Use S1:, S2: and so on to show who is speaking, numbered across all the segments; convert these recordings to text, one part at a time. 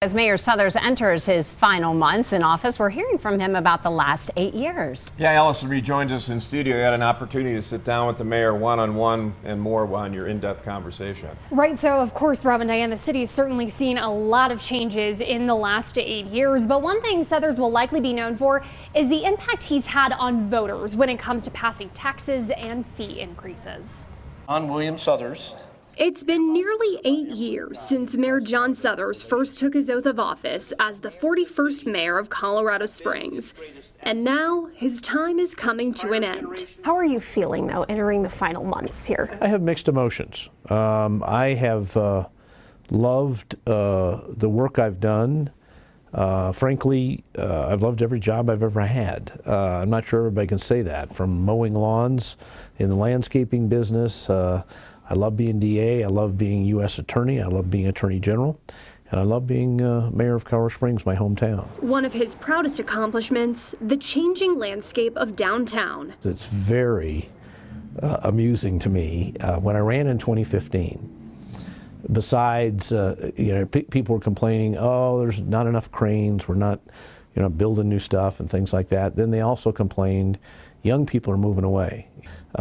S1: As Mayor Suthers enters his final months in office, we're hearing from him about the last 8 years.
S2: Yeah, Allison rejoins us in studio. You had an opportunity to sit down with the mayor one-on-one and more on your in-depth conversation.
S3: Right, so of course, Rob and Diane, the city has certainly seen a lot of changes in the last 8 years, but one thing Suthers will likely be known for is the impact he's had on voters when it comes to passing taxes and fee increases.
S4: I'm William Suthers.
S3: It's been nearly 8 years since Mayor John Suthers first took his oath of office as the 41st mayor of Colorado Springs. And now his time is coming to an end. How are you feeling now entering the final months here?
S5: I have mixed emotions. I have loved the work I've done. Frankly, I've loved every job I've ever had. I'm not sure everybody can say that. From mowing lawns in the landscaping business, I love being DA, I love being U.S. Attorney, I love being Attorney General, and I love being Mayor of Colorado Springs, my hometown. One
S3: of his proudest accomplishments, the changing landscape of downtown.
S5: It's very amusing to me. When I ran in 2015, besides, people were complaining, oh, there's not enough cranes, we're not building new stuff and things like that. Then they also complained, young people are moving away.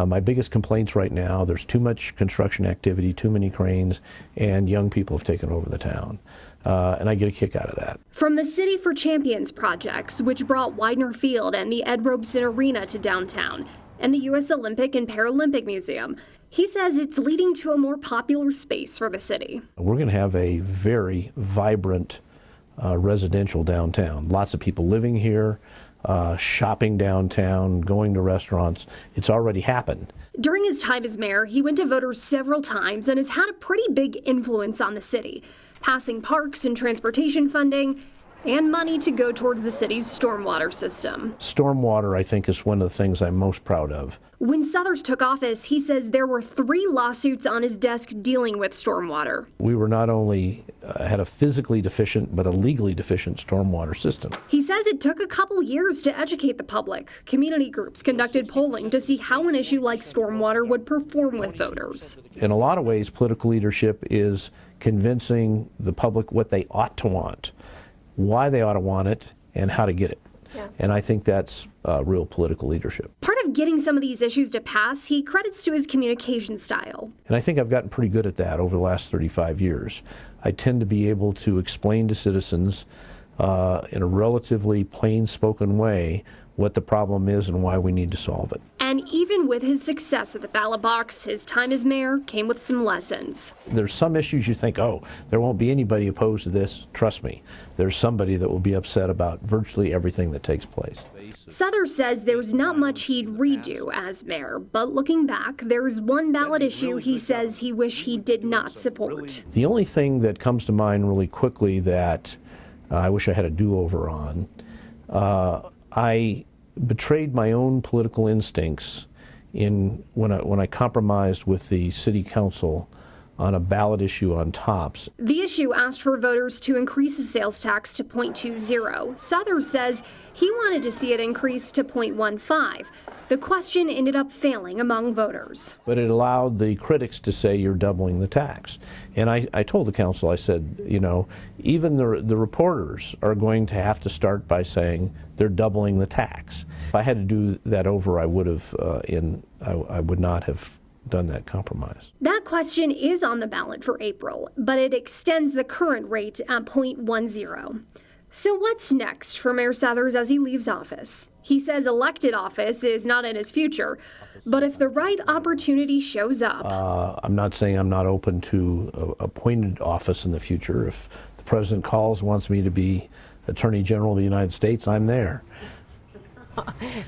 S5: My biggest complaints right now, there's too much construction activity, too many cranes, and young people have taken over the town. And I get a kick out of that.
S3: From the City for Champions projects, which brought Widener Field and the Ed Robeson Arena to downtown, and the U.S. Olympic and Paralympic Museum, he says it's leading to a more popular space for the city.
S5: We're going to have a very vibrant residential downtown. Lots of people living here. Shopping downtown, going to restaurants. It's already happened.
S3: During his time as mayor, he went to voters several times and has had a pretty big influence on the city, passing parks and transportation funding and money to go towards the city's stormwater system.
S5: Stormwater, I think, is one of the things I'm most proud of.
S3: When Suthers took office, he says there were 3 lawsuits on his desk dealing with stormwater.
S5: We were not only had a physically deficient, but a legally deficient stormwater system.
S3: He says it took a couple years to educate the public. Community groups conducted polling to see how an issue like stormwater would perform with voters.
S5: In a lot of ways, political leadership is convincing the public what they ought to want, why they ought to want it, and how to get it. Yeah. And I think that's real political leadership.
S3: Part of getting some of these issues to pass, he credits to his communication style.
S5: And I think I've gotten pretty good at that over the last 35 years. I tend to be able to explain to citizens in a relatively plain-spoken way what the problem is and why we need to solve it.
S3: And even with his success at the ballot box, his time as mayor came with some lessons.
S5: There's some issues you think, oh, there won't be anybody opposed to this. Trust me, there's somebody that will be upset about virtually everything that takes place.
S3: Suthers says there's not much he'd redo as mayor, but looking back, there's one ballot issue he says he wished he did not support.
S5: The only thing that comes to mind really quickly that I wish I had a do-over on, I betrayed my own political instincts when I compromised with the city council on a ballot issue on tops.
S3: The issue asked for voters to increase the sales tax to 0.20. Suthers says he wanted to see it increase to 0.15. The question ended up failing among voters.
S5: But it allowed the critics to say you're doubling the tax. And I told the council, I said, even the reporters are going to have to start by saying they're doubling the tax. If I had to do that over, I would not have done that compromise.
S3: That question is on the ballot for April, but it extends the current rate at 0.10. So what's next for Mayor Suthers as he leaves office? He says elected office is not in his future, but if the right opportunity shows up.
S5: I'm not saying I'm not open to appointed office in the future. If the president calls, wants me to be Attorney General of the United States, I'm there.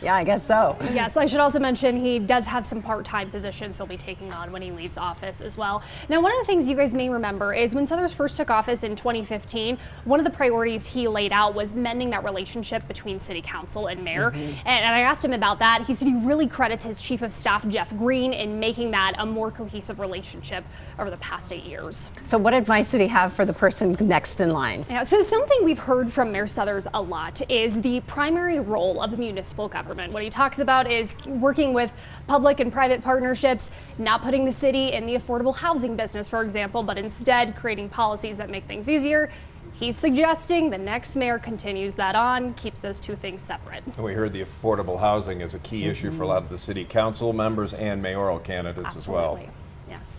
S1: Yeah, I guess so.
S3: Yes, I should also mention he does have some part-time positions he'll be taking on when he leaves office as well. Now, one of the things you guys may remember is when Suthers first took office in 2015, one of the priorities he laid out was mending that relationship between city council and mayor. And I asked him about that. He said he really credits his chief of staff, Jeff Green, in making that a more cohesive relationship over the past 8 years.
S1: So what advice did he have for the person next in line?
S3: Yeah, so something we've heard from Mayor Suthers a lot is the primary role of municipal government. What he talks about is working with public and private partnerships, not putting the city in the affordable housing business, for example, but instead creating policies that make things easier He's suggesting the next mayor continues that on, keeps those two things separate.
S2: And we heard the affordable housing is a key issue for a lot of the city council members and mayoral candidates as well.
S3: Absolutely. Yes.